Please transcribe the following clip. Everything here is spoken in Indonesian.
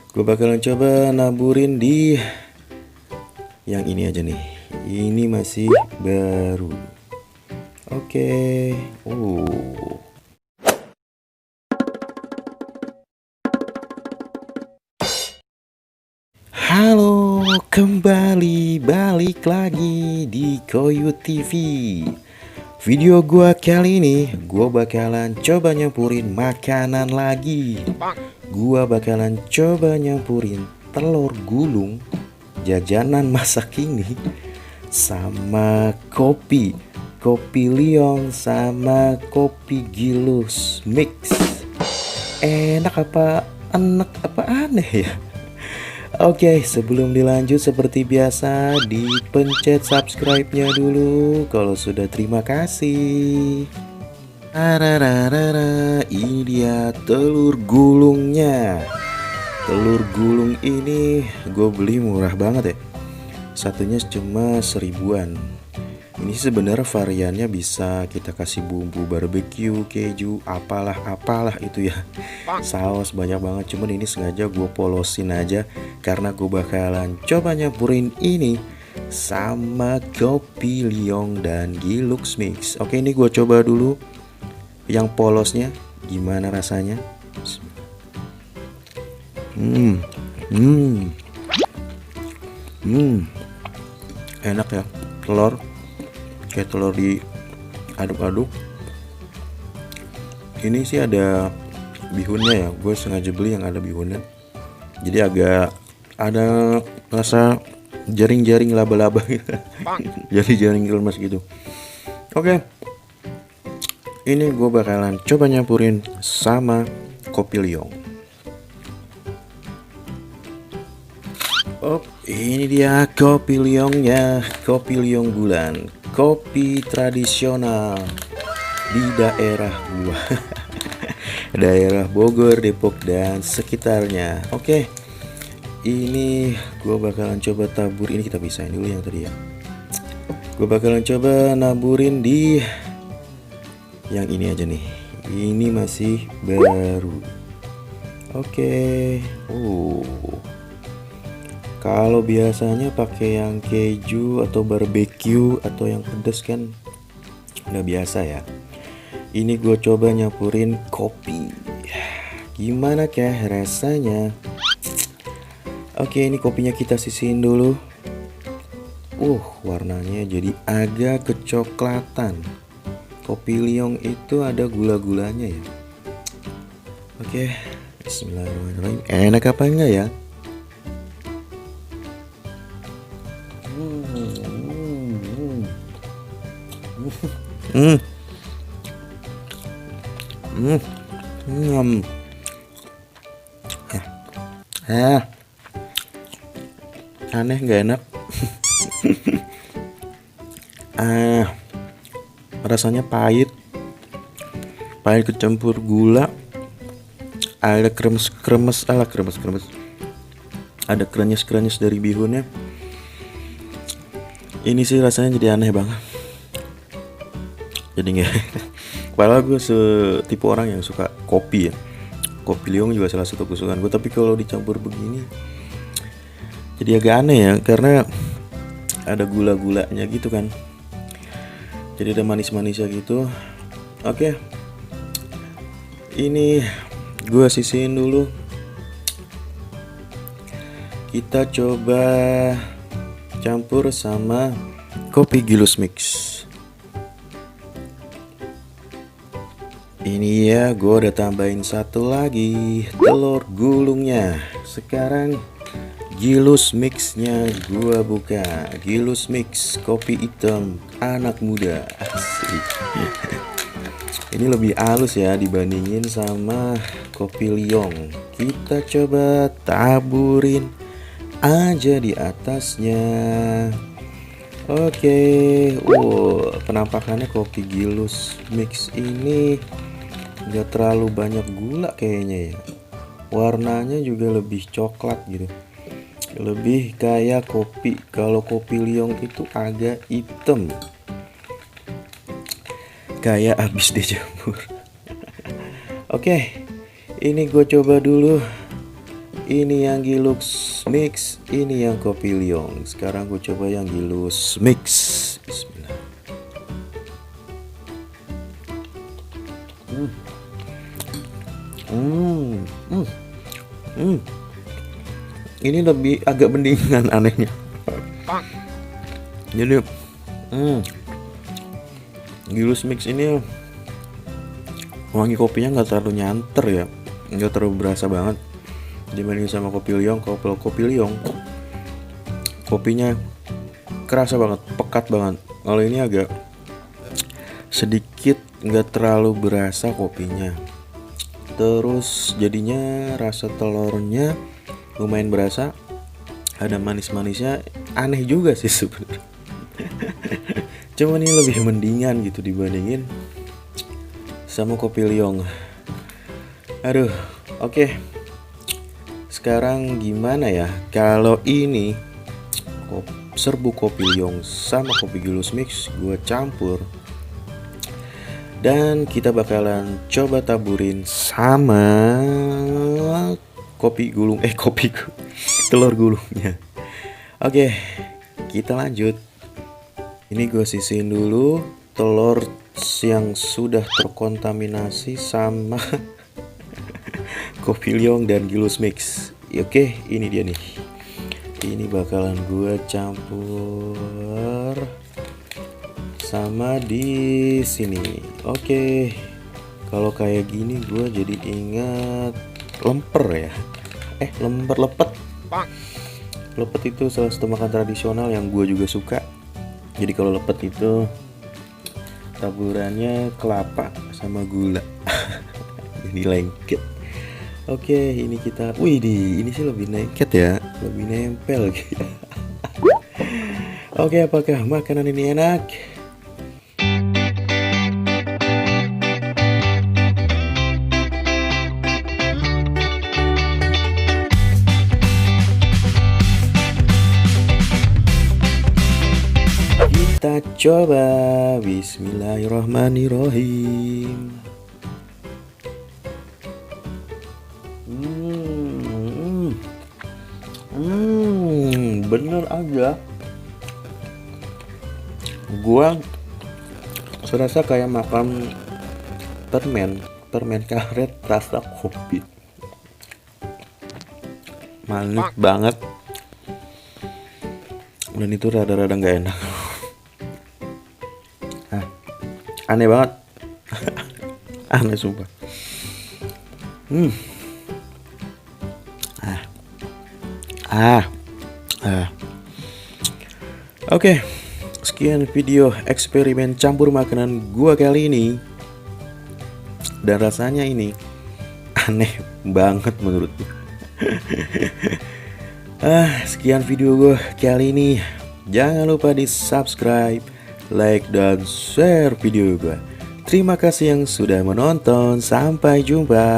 Gue bakalan coba naburin di yang ini aja nih. Ini masih baru. Oke. Halo, kembali balik lagi di Koyu TV. Video gua kali ini, gua bakalan coba nyampurin makanan lagi. Gua bakalan coba nyampurin telur gulung jajanan masa kini sama kopi Liong sama kopi Gilus mix. Enak apa aneh ya? Oke, sebelum dilanjut seperti biasa dipencet subscribe-nya dulu kalau sudah, terima kasih. Ini dia telur gulungnya. Telur gulung ini gue beli murah banget ya. Satunya cuma 1000-an. Ini sebenarnya variannya bisa kita kasih bumbu barbeque, keju, apalah itu ya. Saus banyak banget, cuman ini sengaja gue polosin aja karena gue bakalan coba nyampurin ini sama kopi Liong dan Gilux mix. Oke, ini gue coba dulu yang polosnya gimana rasanya. Enak ya, telur kayak telur diaduk-aduk. Ini sih ada bihunnya ya, gue sengaja beli yang ada bihunnya, jadi agak ada rasa jaring-jaring laba-laba jadi jaring lemas gitu. Oke, ini gue bakalan coba nyampurin sama kopi Liong. Ini dia kopi Liongnya, kopi Liong bulan, kopi tradisional di daerah gua daerah Bogor, Depok dan sekitarnya. Oke, ini gua bakalan coba tabur. Ini kita pisahin dulu yang tadi ya. Gua bakalan coba naburin di yang ini aja nih. Ini masih baru. Oke. Kalau biasanya pakai yang keju atau barbeque atau yang pedas kan udah biasa ya. Ini gue coba nyampurin kopi. Gimana kah rasanya? Oke, ini kopinya kita sisihin dulu. Warnanya jadi agak kecoklatan. Kopi Liong itu ada gula-gulanya ya. Oke, bismillahirrahmanirrahim. Enak apa enggak ya? Aneh nggak enak. Rasanya pahit kecampur gula, ada kremes, ada krenyes dari bihunnya. Ini sih rasanya jadi aneh banget. Jadi nggak padahal gue setipe orang yang suka kopi ya. Kopi Liong juga salah satu kesukaan gue, tapi kalau dicampur begini jadi agak aneh ya, karena ada gula-gulanya gitu kan, jadi ada manis-manisnya gitu. Oke, ini gue sisihin dulu. Kita coba campur sama kopi Gilus mix. Ini ya, gue udah tambahin satu lagi telur gulungnya. Sekarang Gilus mixnya gue buka. Gilus mix kopi hitam anak muda. Asik. Ini lebih halus ya dibandingin sama kopi Liong. Kita coba taburin aja di atasnya. Oke, penampakannya kopi Gilus mix ini gak terlalu banyak gula kayaknya ya. Warnanya juga lebih coklat gitu, lebih kayak kopi. Kalau kopi Liong itu agak hitam, kayak habis dijemur. Oke, ini gue coba dulu Ini yang Gilux Mix, ini yang Kopi Liong. Sekarang gue coba yang Gilux Mix. Bismillah. Ini lebih agak mendingan anehnya. Jadi Gilux Mix ini wangi kopinya nggak terlalu nyanter ya, nggak terlalu berasa banget dibanding sama Kopi Liong. Kalau Kopi Liong kopinya kerasa banget, pekat banget. Kalau ini agak sedikit nggak terlalu berasa kopinya. Terus jadinya rasa telurnya lumayan berasa, ada manis-manisnya. Aneh juga sih sebenarnya. Cuman ini lebih mendingan gitu dibandingin sama Kopi Liong. Aduh, oke. Sekarang gimana ya kalau ini serbuk Kopi Liong sama kopi Gilux Mix gue campur, dan kita bakalan coba taburin sama telur gulungnya. Oke, kita lanjut. Ini gue sisihin dulu telur yang sudah terkontaminasi sama Kopi Liong dan Gilux Mix. Oke, ini dia nih. Ini bakalan gue campur sama di sini. Oke. Kalau kayak gini gue jadi ingat lemper ya. Lepet. Lepet itu salah satu makan tradisional yang gue juga suka. Jadi kalau lepet itu taburannya kelapa sama gula. Ini lengket. Oke, ini kita. Ini sih lebih lengket ya, lebih nempel gitu. Oke, apakah makanan ini enak? Kita coba. Bismillahirrahmanirrahim. Bener aja. Gua serasa kayak makan permen karet rasa kopi. Manis banget. Dan itu rada-rada nggak enak. Aneh banget. Aneh sumpah. Oke, sekian video eksperimen campur makanan gua kali ini. Dan rasanya ini aneh banget menurut gue. Sekian video gue kali ini. Jangan lupa di subscribe, like, dan share video gue. Terima kasih yang sudah menonton. Sampai jumpa.